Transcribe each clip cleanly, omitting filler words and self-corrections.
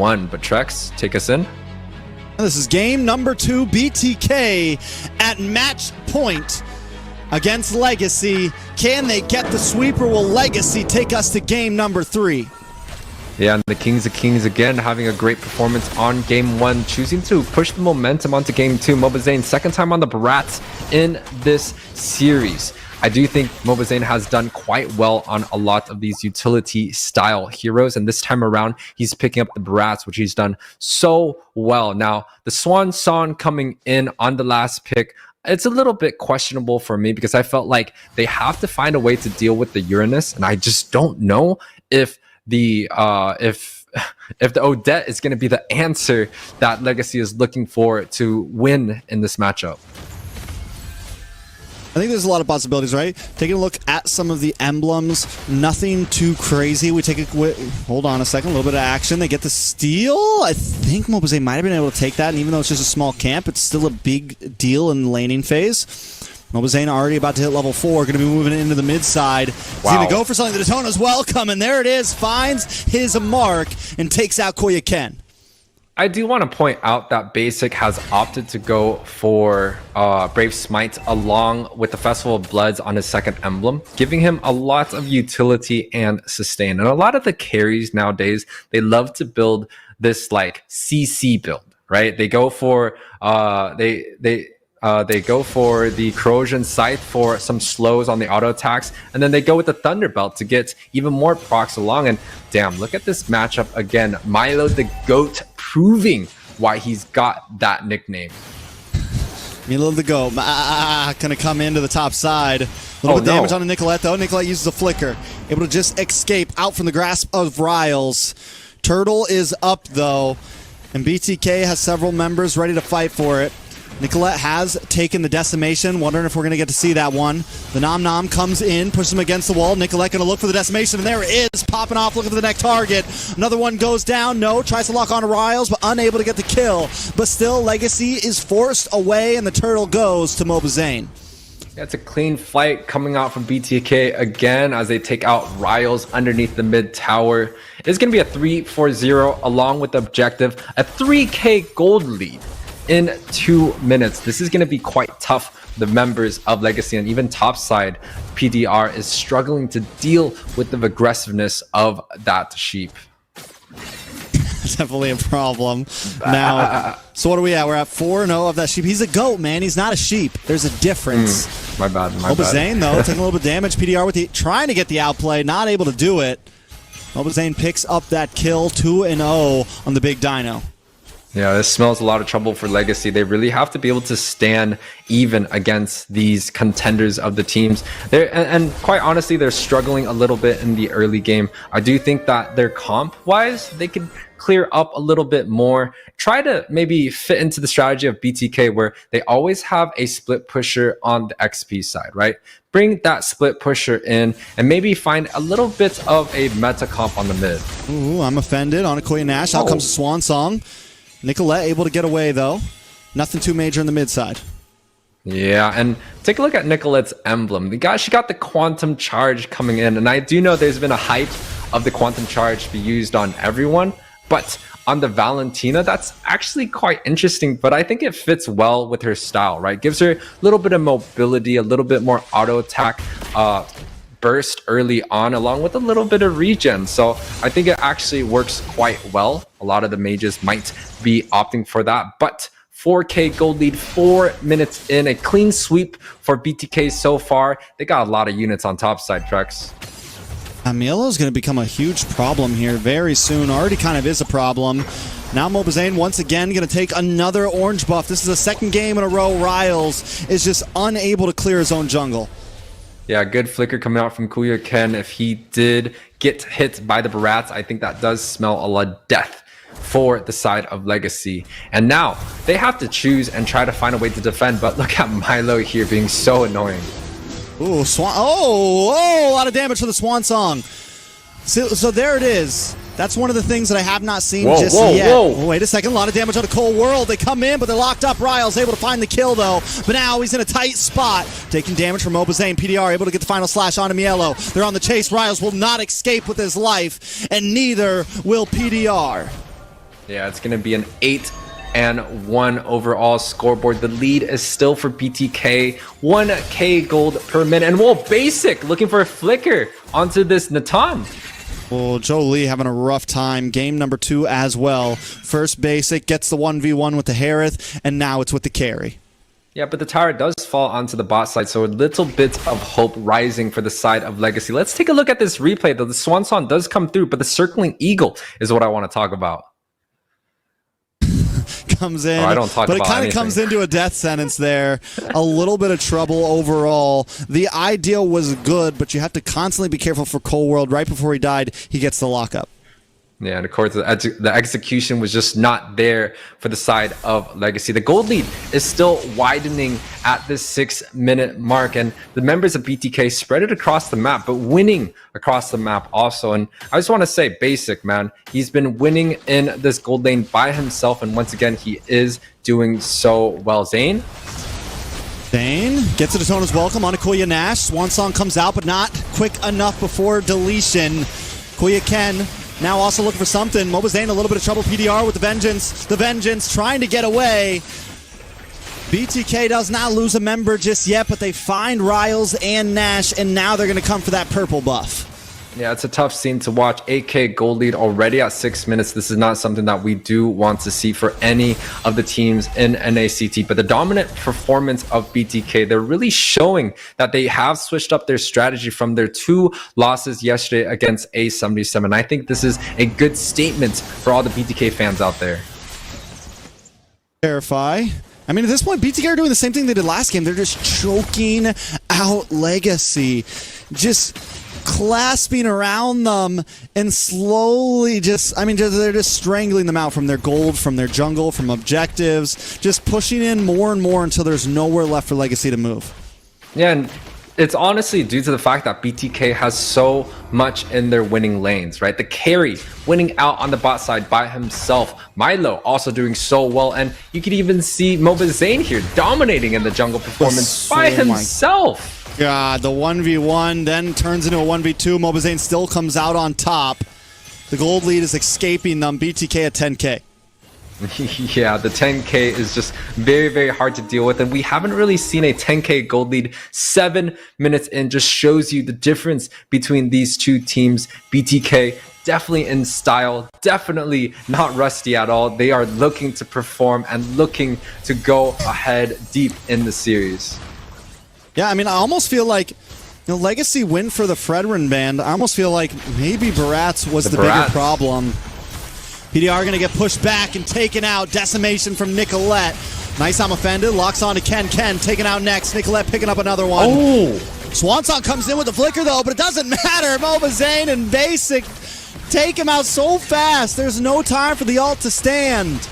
1. But Trex, take us in. This is game number 2, BTK at match point against Legaci. Can they get the sweep, or will Legaci take us to game number 3? Yeah, and the Kings of Kings again having a great performance on game 1, choosing to push the momentum onto game 2. Mobazane, second time on the Barats in this series. I do think Mobazane has done quite well on a lot of these utility style heroes, and this time around he's picking up the Barats, which he's done so well. Now the Swan Song coming in on the last pick, it's a little bit questionable for me because I felt like they have to find a way to deal with the Uranus, and I just don't know if the Odette is going to be the answer that Legaci is looking for to win in this matchup. I think there's a lot of possibilities, right? Taking a look at some of the emblems, nothing too crazy. We take a hold on a second, a little bit of action. They get the steal. I think Mobazane might have been able to take that, and even though it's just a small camp, it's still a big deal in the laning phase. Mobazane already about to hit level 4, going to be moving into the mid side. He's going to go for something. The Daytona's welcome, and there it is. Finds his mark and takes out Koya Ken. I do want to point out that Basic has opted to go for Brave Smite along with the Festival of Bloods on his second emblem, giving him a lot of utility and sustain. And a lot of the carries nowadays, they love to build this like CC build, right? They go for they go for the Corrosion Scythe for some slows on the auto attacks, and then they go with the Thunderbelt to get even more procs along. And damn, look at this matchup again. Milo the GOAT proving why he's got that nickname. Milo the GOAT gonna come into the top side. A little bit of damage on Nicolette though. Nicolette uses a flicker, able to just escape out from the grasp of Riles. Turtle is up though, and BTK has several members ready to fight for it. Nicolette has taken the decimation. Wondering if we're going to get to see that one. The Nom Nom comes in, pushes him against the wall. Nicolette going to look for the decimation, and there it is. Popping off, looking for the next target. Another one goes down. No, tries to lock on to Riles, but unable to get the kill. But still, Legaci is forced away, and the Turtle goes to Mobazane. Yeah, it's a clean fight coming out from BTK again as they take out Riles underneath the mid tower. It's going to be a 3-4-0 along with the objective, a 3K gold lead in 2 minutes. This is going to be quite tough for the members of Legaci, and even topside PDR is struggling to deal with the aggressiveness of that sheep. Definitely a problem. Now, so what are we at? We're at 4-0 of that sheep. He's a goat, man. He's not a sheep. There's a difference. My bad. Mobazane, though, taking a little bit of damage. PDR with trying to get the outplay, not able to do it. Mobazane picks up that kill, 2-0 on the big dino. Yeah, this smells a lot of trouble for Legaci. They really have to be able to stand even against these contenders of the teams. And quite honestly, they're struggling a little bit in the early game. I do think that their comp-wise, they could clear up a little bit more. Try to maybe fit into the strategy of BTK where they always have a split pusher on the XP side, right? Bring that split pusher in and maybe find a little bit of a meta comp on the mid. Ooh, I'm offended on Koya Nash. Out comes the Swan Song. Nicolette able to get away though. Nothing too major on the mid side. Yeah, and take a look at Nicolette's emblem. She got the Quantum Charge coming in, and I do know there's been a hype of the Quantum Charge to be used on everyone, but on the Valentina, that's actually quite interesting, but I think it fits well with her style, right? Gives her a little bit of mobility, a little bit more auto attack, burst early on, along with a little bit of regen. So I think it actually works quite well. A lot of the mages might be opting for that, but 4K gold lead, 4 minutes in, a clean sweep for BTK so far. They got a lot of units on top side, Trex. Amielo is going to become a huge problem here very soon. Already kind of is a problem. Now Mobazane once again going to take another orange buff. This is the second game in a row. Riles is just unable to clear his own jungle. Yeah, good flicker coming out from Koya Ken. If he did get hit by the Barats, I think that does smell a lot of death for the side of Legaci. And now they have to choose and try to find a way to defend, but look at Milo here being so annoying. Ooh, Swan. Oh, a lot of damage for the Swan Song. So there it is. That's one of the things that I have not seen just yet. Oh, wait a second. A lot of damage on a Cold World. They come in, but they're locked up. Riles able to find the kill, though. But now he's in a tight spot. Taking damage from Mobazane. PDR able to get the final slash on Amielo. They're on the chase. Riles will not escape with his life, and neither will PDR. Yeah, it's going to be an 8-1 overall scoreboard. The lead is still for BTK. 1k gold per minute. And whoa, Basic looking for a flicker onto this Natan. Well, Joe Lee having a rough time. Game number 2 as well. First Basic gets the 1v1 with the Harith, and now it's with the carry. Yeah, but the tower does fall onto the bot side, so a little bit of hope rising for the side of Legacy. Let's take a look at this replay, though. The Swan Song does come through, but the Circling Eagle is what I want to talk about. Comes in, I don't talk but about it kind of anything. comes into a death sentence there. A little bit of trouble overall. The idea was good, but you have to constantly be careful for Cold World. Right before he died, he gets the lockup. Yeah, and of course, the execution was just not there for the side of Legacy. The gold lead is still widening at this 6-minute mark, and the members of BTK spread it across the map, but winning across the map also. And I just want to say, Basic, man, he's been winning in this gold lane by himself, and once again, he is doing so well. Zane? Zane gets a Daytona's welcome on Kuya Nash. Swan Song comes out, but not quick enough before deletion. Kuya Ken now also looking for something. Mobazane a little bit of trouble. PDR with the Vengeance. The Vengeance trying to get away. BTK does not lose a member just yet, but they find Riles and Nash, and now they're going to come for that purple buff. Yeah, it's a tough scene to watch. 8k gold lead already at 6 minutes. This is not something that we do want to see for any of the teams in NACT, but the dominant performance of BTK, they're really showing that they have switched up their strategy from their 2 losses yesterday against A77. I think this is a good statement for all the BTK fans out there. Verify. I mean, at this point, BTK are doing the same thing they did last game. They're just choking out Legacy. Just clasping around them and slowly they're just strangling them out from their gold, from their jungle, from objectives, just pushing in more and more until there's nowhere left for Legacy to move. Yeah, and it's honestly due to the fact that BTK has so much in their winning lanes, right? The carry winning out on the bot side by himself. Milo also doing so well, and you could even see Mobazane here dominating in the jungle performance by himself. God, the 1v1 then turns into a 1v2. Mobazane still comes out on top. The gold lead is escaping them. BTK at 10k. Yeah, the 10k is just very, very hard to deal with, and we haven't really seen a 10k gold lead 7 minutes in. Just shows you the difference between these two teams. BTK definitely in style, definitely not rusty at all. They are looking to perform and looking to go ahead deep in the series. Yeah, I mean, I almost feel like Legacy win for the Fredrin band. I almost feel like maybe Barats was the bigger problem. PDR going to get pushed back and taken out. Decimation from Nicolette. Nice, I'm offended. Locks on to Ken. Ken taken out next. Nicolette picking up another one. Oh! Swansong comes in with the flicker, though, but it doesn't matter. Mobazane and Basic take him out so fast. There's no time for the ult to stand.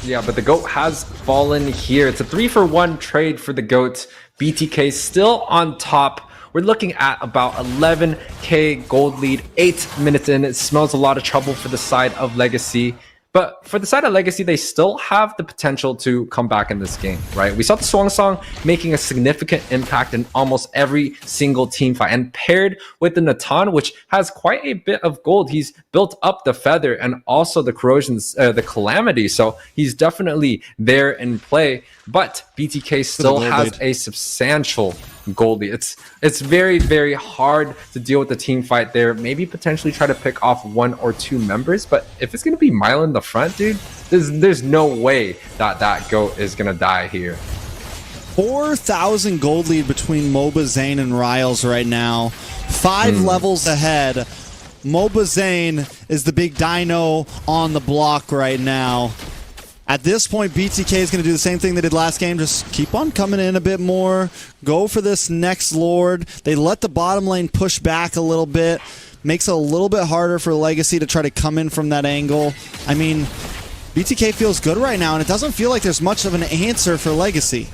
Yeah, but the GOAT has fallen here. It's a 3-for-1 trade for the GOAT. BTK still on top. We're looking at about 11k gold lead, 8 minutes in. It smells a lot of trouble for the side of Legacy. But for the side of Legacy, they still have the potential to come back in this game, right? We saw the Swan Song making a significant impact in almost every single team fight. And paired with the Natan, which has quite a bit of gold, he's built up the Feather and also the Corrosions, the Calamity. So he's definitely there in play. But BTK still has a substantial gold lead. It's very, very hard to deal with the team fight there. Maybe potentially try to pick off 1 or 2 members, but if it's gonna be Milo in the front, dude, there's no way that GOAT is gonna die here. 4,000 gold lead between Mobazane and Riles right now. 5 levels ahead. Mobazane is the big dino on the block right now. At this point, BTK is going to do the same thing they did last game. Just keep on coming in a bit more. Go for this next Lord. They let the bottom lane push back a little bit. Makes it a little bit harder for Legacy to try to come in from that angle. I mean, BTK feels good right now, and it doesn't feel like there's much of an answer for Legacy.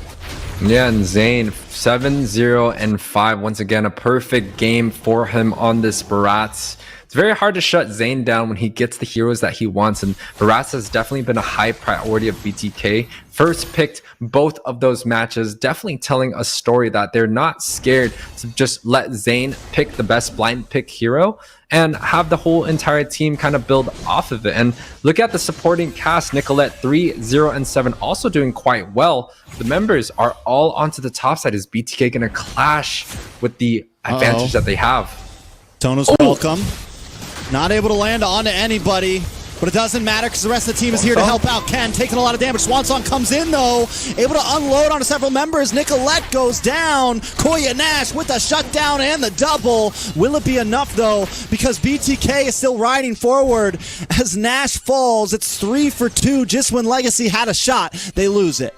Yeah, and Zane, 7-0-5. Once again, a perfect game for him on this Barats. It's very hard to shut Zayn down when he gets the heroes that he wants, and Barats has definitely been a high priority of BTK. First picked both of those matches, definitely telling a story that they're not scared to just let Zayn pick the best blind pick hero and have the whole entire team kind of build off of it. And look at the supporting cast. Nicolette 3, 0, and 7 also doing quite well. The members are all onto the top side. Is BTK going to clash with the advantage that they have? Tono's welcome. Not able to land onto anybody, but it doesn't matter because the rest of the team is here to help out. Ken taking a lot of damage. Swansong comes in though, able to unload onto several members. Nicolette goes down. Koya Nash with the shutdown and the double. Will it be enough though? Because BTK is still riding forward as Nash falls. It's 3 for 2. Just when Legaci had a shot, they lose it.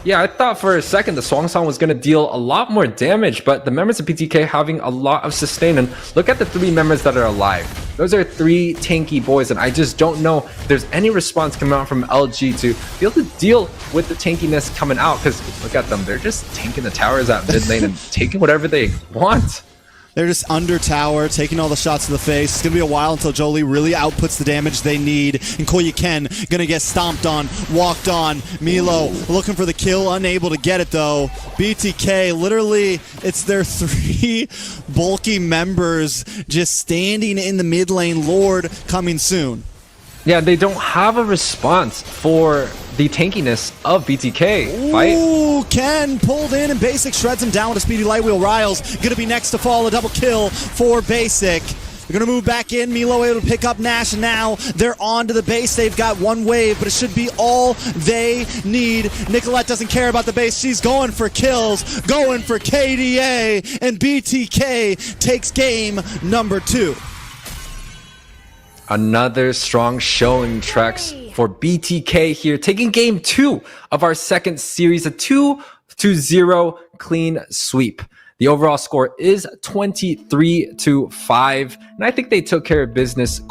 Yeah, I thought for a second the Swansong was going to deal a lot more damage, but the members of BTK having a lot of sustain. And look at the 3 members that are alive. Those are 3 tanky boys, and I just don't know if there's any response coming out from LG to be able to deal with the tankiness coming out, because look at them. They're just tanking the towers at mid lane and taking whatever they want. They're just under tower, taking all the shots to the face. It's going to be a while until Jolie really outputs the damage they need. And Koya Ken going to get stomped on, walked on. Milo looking for the kill, unable to get it though. BTK, literally, it's their 3 bulky members just standing in the mid lane. Lord coming soon. Yeah, they don't have a response for the tankiness of BTK. Ooh, Ken pulled in and Basic shreds him down with a speedy light wheel. Riles gonna be next to fall, a double kill for Basic. They're gonna move back in. Milo able to pick up Nash, and now they're on to the base. They've got 1 wave, but it should be all they need. Nicolette doesn't care about the base. She's going for kills, going for KDA, and BTK takes game number 2. Another strong showing, Trex, for BTK here, taking game 2 of our second series, a 2-0 clean sweep. The overall score is 23-5, and I think they took care of business.